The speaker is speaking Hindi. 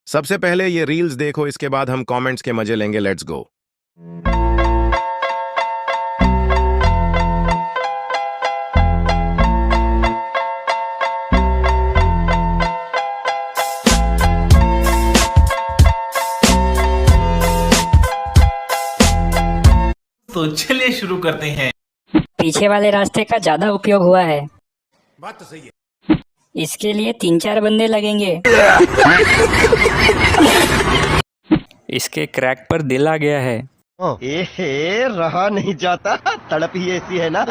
सबसे पहले ये रील्स देखो, इसके बाद हम कमेंट्स के मजे लेंगे। Let's go. तो चलिए शुरू करते हैं। पीछे वाले रास्ते का ज्यादा उपयोग हुआ है। बात तो सही है। इसके लिए 3-4 बंदे लगेंगे। इसके क्रैक पर दिल आ गया है। एहे, रहा नहीं जाता, तड़प ही ऐसी है ना।